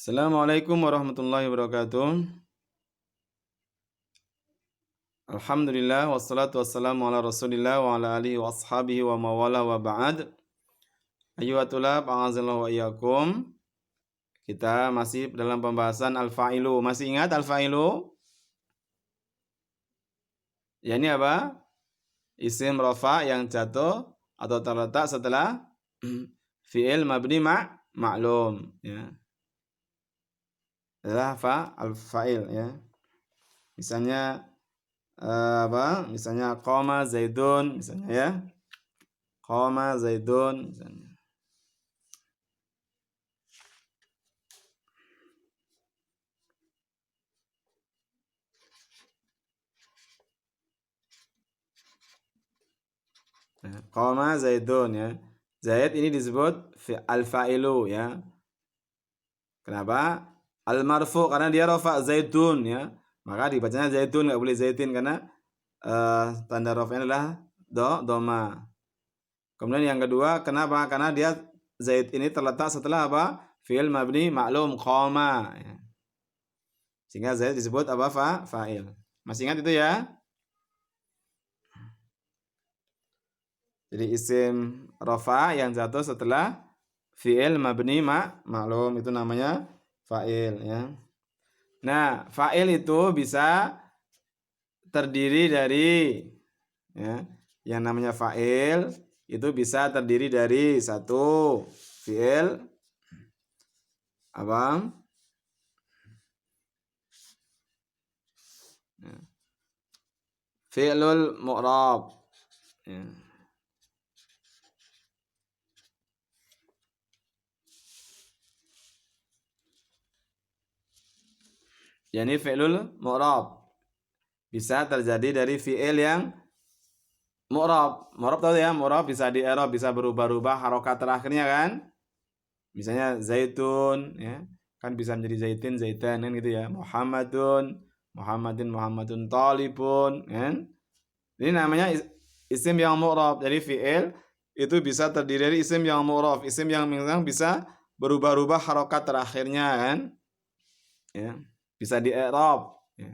Assalamualaikum warahmatullahi wabarakatuh. Alhamdulillah wassalatu wassalamu ala Rasulillah wa ala alihi wa ashabihi wa mawala wa ba'd. Ayyuhat tulab, a'azallahu wa iyyakum. Kita masih dalam pembahasan al-fa'ilu. Masih ingat al-fa'ilu? Ya, ini apa? Isim rafa yang jatuh atau terletak setelah fi'il mabni ma'lum, ya. Adalah al-fa'il, ya. Misalnya Misalnya qoma zaidun, misalnya, ya. Qoma zaidun, misalnya. Qoma zaidun, ya. Zaid ini disebut al-fa'ilu, ya. Kenapa? Al-marfu karena dia rafa, zaidun, ya. Maka dibacanya zaidun, enggak boleh zaidin karena tanda rafa'nya adalah doma. Kemudian yang kedua, kenapa? Karena dia zaid ini terletak setelah apa? Fi'il mabni ma'lum, qoma, ya. Sehingga zaid disebut apa? Fa'il. Masih ingat itu, ya? Jadi isim rafa yang jatuh setelah fi'il mabni ma'lum itu namanya fa'il, ya. Nah, fa'il itu bisa terdiri dari, ya, yang namanya fa'il itu bisa terdiri dari satu fi'il apa? Fi'lul mu'rab, ya. Yani fi'lul mu'rab bisa terjadi dari fi'il yang mu'rab. Mu'rab tahu ya, mu'rab bisa di i'rab, bisa berubah-ubah harokat terakhirnya kan? Misalnya zaitun, ya. Kan bisa menjadi zaitin, zaitan kan gitu ya. Muhammadun, Muhammadin, Muhammadun talibun, kan? Ini namanya isim yang mu'rab. Jadi fi'il itu bisa terdiri dari isim yang mu'rab, isim yang memang bisa berubah-ubah harokat terakhirnya kan? Ya. Bisa di i'rab, ya.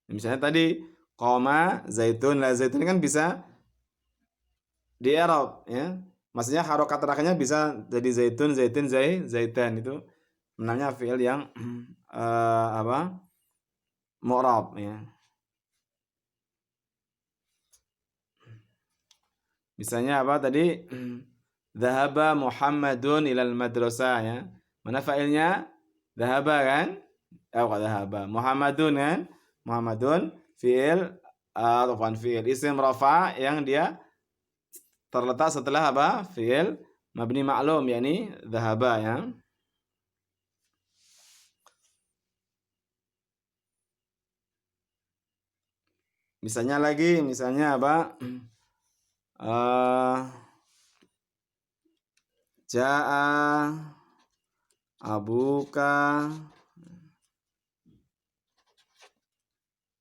Misalnya tadi qoma zaitun, la zaitun kan bisa di i'rab, ya. Maksudnya harokat terakhirnya bisa jadi zaitun, zaitin, zaitan, itu namanya fi'il yang apa? Mu'rab, ya. Misalnya apa tadi? Dhahaba Muhammadun ilal madrasah, ya. Mana fa'ilnya? Dhahaba kan? Dhahaba. Muhammadun kan? Muhammadun fi'il atau fi'il isim rafa yang dia terletak setelah apa? Fi'il mabni ma'lum, yakni dhahaba, ya. Misalnya lagi, misalnya apa? Ja'a abuka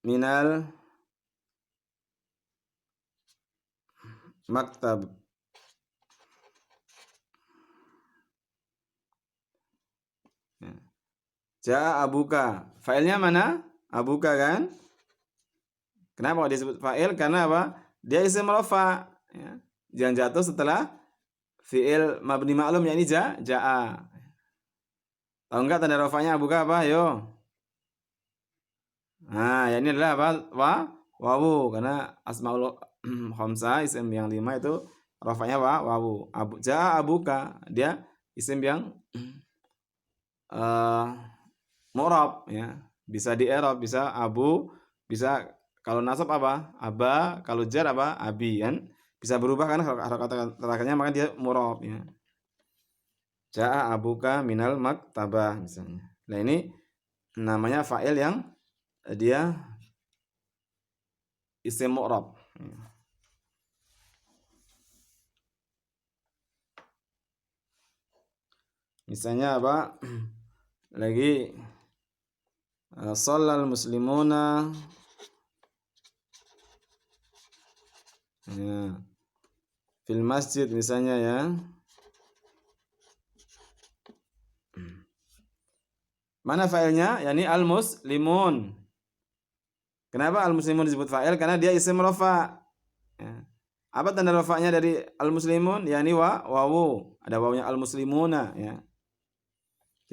minal maktab. Ja'a abuka. Failnya mana? Abuka kan? Kenapa disebut fa'il? Karena apa? Dia isim rafa, ya. Yang jatuh setelah fi'il mabni ma'lum, yakni ja'a. Tahu enggak tanda rafanya abuka apa? Ayo. Nah, ya ini adalah apa? Wawu, karena asmaul khamsah, isim yang 5 itu rafanya wawu. Ja'a abuka, dia isim yang mu'rab, ya. Bisa di i'rab, bisa abu, bisa kalau nasab apa? Aba, kalau jar apa? Abi, kan? Bisa berubah kan harokat terakhirnya, maka dia mu'rab, ya. Ja'a abuka minal maktabah misalnya. Nah, ini namanya fa'il yang dia isim mu'rab. Misalnya apa? Lagi shallal muslimuna, ya, fil masjid misalnya, ya. Mana fa'ilnya? Yani al-muslimun. Kenapa al-muslimun disebut fa'il? Karena dia isim rafa. Ya. Apa tanda rafa'nya dari al-muslimun? Yani wawu. Ada wawunya al-muslimuna, ya.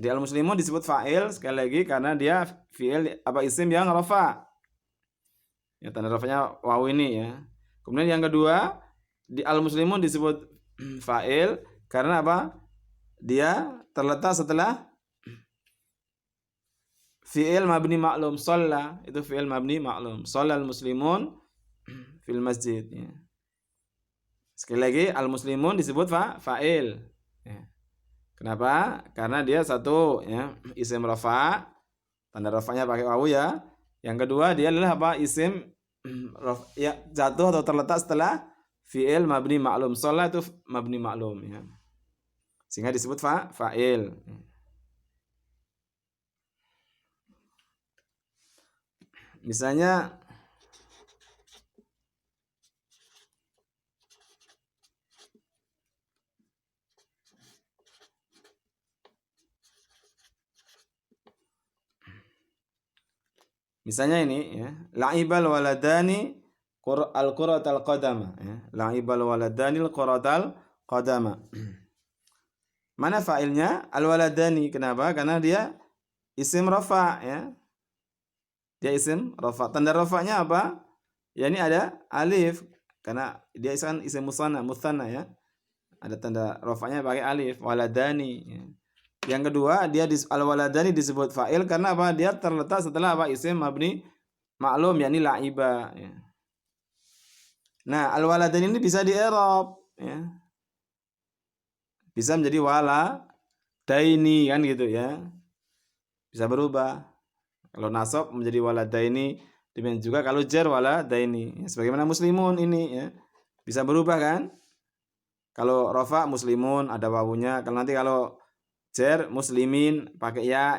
Jadi al-muslimun disebut fa'il sekali lagi karena dia fi'il apa isim yang rafa. Ya, tanda rafa'nya wawu ini, ya. Kemudian yang kedua, di al-muslimun disebut fa'il karena apa? Dia terletak setelah fi'il mabni maklum. Shalla itu fi'il mabni maklum. Shallal muslimun fil masjid, ya. Sekali lagi al-muslimun disebut fa'il. Ya. Kenapa? Karena dia satu, ya, isim rafa, tanda rafanya pakai wawu, ya. Yang kedua dia adalah apa? Isim ya jatuh atau terletak setelah fi'il mabni maklum. Shalla itu mabni maklum, ya. Sehingga disebut fa'il. Misalnya ini, ya, la'ibal waladani al-quratal qadama, ya. La'ibal waladani al-quratal qadama. Mana fa'ilnya? Al-waladani. Kenapa? Karena dia isim rafa, ya. Dia isim rafa. Tanda rafanya apa? Ya ini ada alif karena dia kan isim musanna, ya. Ada tanda rafanya pakai alif, waladani, ya. Yang kedua, dia al-waladani disebut fa'il karena apa? Dia terletak setelah apa? Isim mabni maklum, yakni la'iba, ya. Nah, al-waladani ini bisa di-i'rab, ya. Bisa menjadi waladaini, kan gitu, ya. Bisa berubah. Kalau nasab menjadi waladaini, demikian juga kalau jar waladaini. Ya, sebagaimana muslimun ini, ya. Bisa berubah, kan? Kalau rafa muslimun ada wawunya, kalau jar muslimin pakai ya.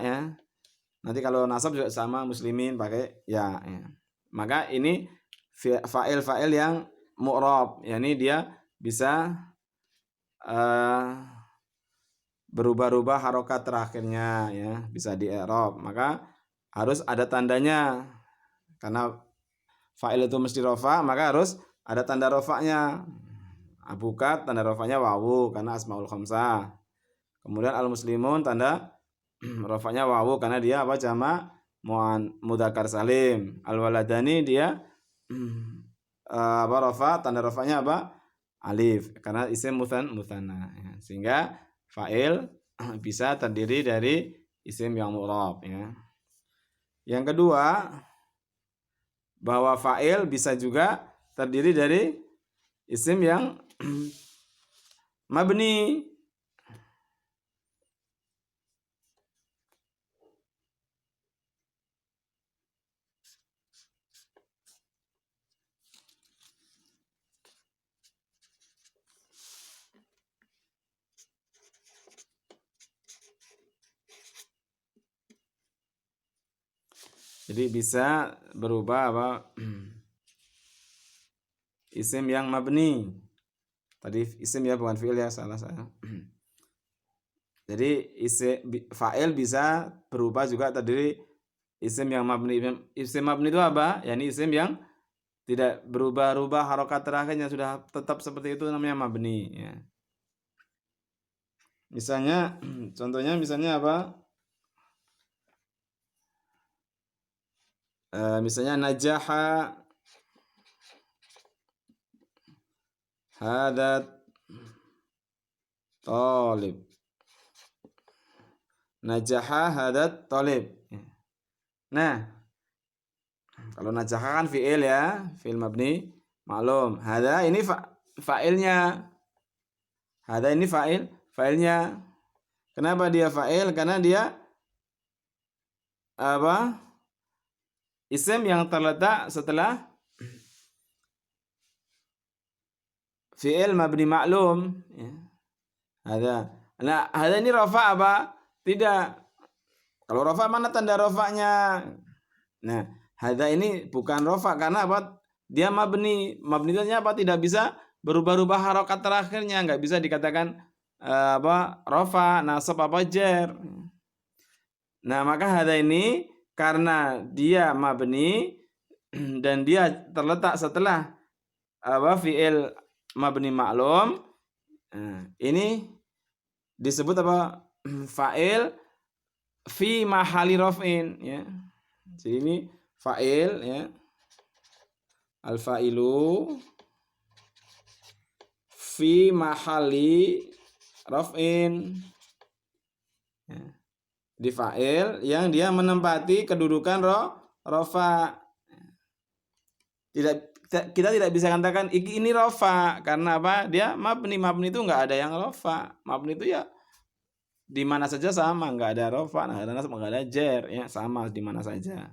Nanti kalau nasab juga sama, muslimin pakai ya. Maka ini fa'il yang mu'rab, yakni dia bisa berubah-ubah harokat terakhirnya, ya, bisa di i'rab. Maka harus ada tandanya. Karena fa'il itu mesti rafa, maka harus ada tanda rafanya. Abukat tanda rafanya wawu karena asmaul khamsah. Kemudian al-muslimun tanda rafanya wawu karena dia apa? Jama' mudzakkar salim. Al-waladani dia apa? Rafa, tanda rafanya apa? Alif karena isim mutsanna, ya. Sehingga fa'il bisa terdiri dari isim yang mu'rab, ya. Yang kedua, bahwa fa'il bisa juga terdiri dari isim yang mabni. Jadi bisa berubah apa? Isim yang mabni. Tadi isim, ya, bukan fi'il, ya, salah saya. Jadi fa'il bisa berubah juga terdiri isim yang mabni. Isim mabni itu apa? Yani isim yang tidak berubah-ubah harokat terakhirnya, sudah tetap seperti itu, namanya mabni, ya. Misalnya contohnya misalnya apa? Misalnya najaha hadat talib. Najaha hadat talib. Nah, kalau najaha kan fi'il, ya, fi'il mabni maklum. Hada ini fa'ilnya. Hada ini fa'ilnya. Kenapa dia fa'il? Karena dia apa? Isim yang terletak setelah fi'il mabni maklum, ya. Hada. Nah, hada ini rafa apa? Tidak. Kalau rafa mana tanda rafanya? Nah, hada ini bukan rafa karena apa? Dia mabni. Mabni itu apa? Tidak bisa berubah-ubah harokat terakhirnya, nggak bisa dikatakan apa? Rafa, nasab, apa jar. Nah, maka hadza ini karena dia mabni dan dia terletak setelah fi'il mabni maklum. Nah, ini disebut apa? Fa'il fi mahali raf'in ya. Jadi ini fa'il ya. Al-fa'ilu fi mahali raf'in. Ya. Di fa'il yang dia menempati kedudukan rofa. Kita tidak bisa katakan ini rofa karena apa? Dia mabni itu nggak ada yang rofa. Mabni itu ya di mana saja sama, nggak ada rofa, nggak ada nasab, nggak ada jer, ya sama di mana saja.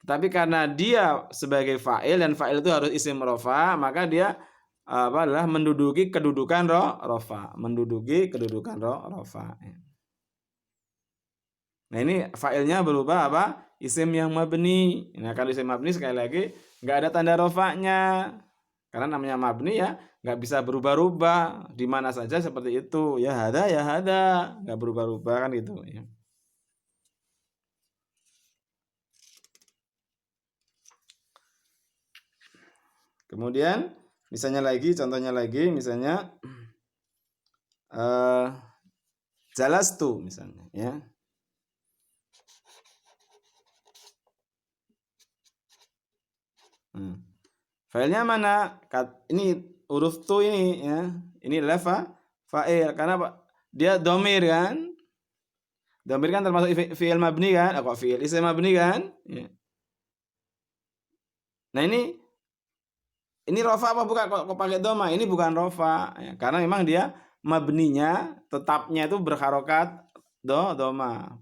Tapi karena dia sebagai fa'il dan fa'il itu harus isim rofa, maka dia adalah menduduki kedudukan rofa, menduduki kedudukan rofa. Nah ini fa'ilnya berubah apa? Isim yang mabni. Nah kalau isim mabni sekali lagi nggak ada tanda rofanya, karena namanya mabni ya nggak bisa berubah-ubah di mana saja seperti itu. Ya hada, nggak berubah-ubah kan gitu. Ya. Kemudian misalnya lagi, contohnya lagi, misalnya jalastu misalnya, ya. Filenya mana? Ini huruf tu ini, ya. Ini adalah fa'il karena dia domir kan? Domir kan termasuk fi'il mabni kan? Kok fi'il isim mabni kan? Ya. Nah ini rofa apa bukan? Kok pakai doma? Ini bukan rofa, ya. Karena memang dia mabninya tetapnya itu berharokat doma.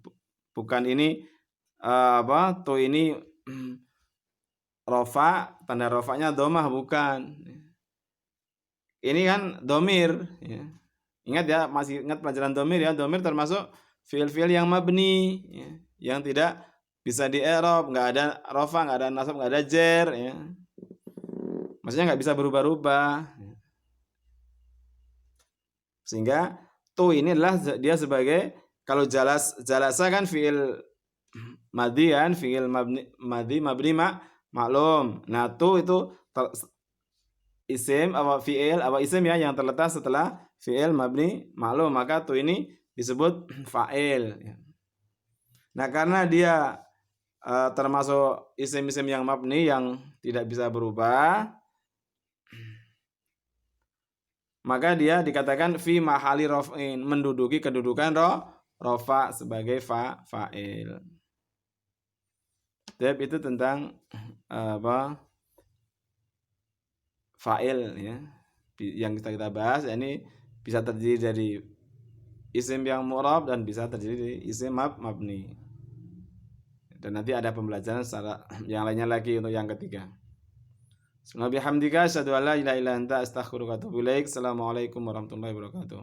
Bukan ini tuh ini rofa, tanda rofanya domah bukan. Ini kan domir. Ya. Ingat ya, masih ingat pelajaran domir ya. Domir termasuk fiil-fiil yang mabni, ya. Yang tidak bisa di i'rab, nggak ada rofa, nggak ada nasab, nggak ada jer. Ya. Maksudnya nggak bisa berubah-ubah. Sehingga tu ini adalah dia sebagai kalau jalasa kan fiil madhi kan, fiil madhi mabni maklum. Nah, tu itu isim apa fiil apa isim ya yang terletak setelah fiil mabni maklum, maka tu ini disebut fa'il. Nah, karena dia termasuk isim-isim yang mabni yang tidak bisa berubah, maka dia dikatakan fi mahali raf'in, menduduki kedudukan rofa sebagai fa'il. Itu tentang apa fa'il ya. Yang kita bahas ini bisa terdiri dari isim yang mu'rab dan bisa terdiri dari isim mabni. Dan nanti ada pembelajaran secara yang lainnya lagi untuk yang ketiga. Subhanallah bihamdika asyhadu an la ilaha illa anta astaghfiruka wa atubu ilaik. Assalamualaikum warahmatullahi wabarakatuh.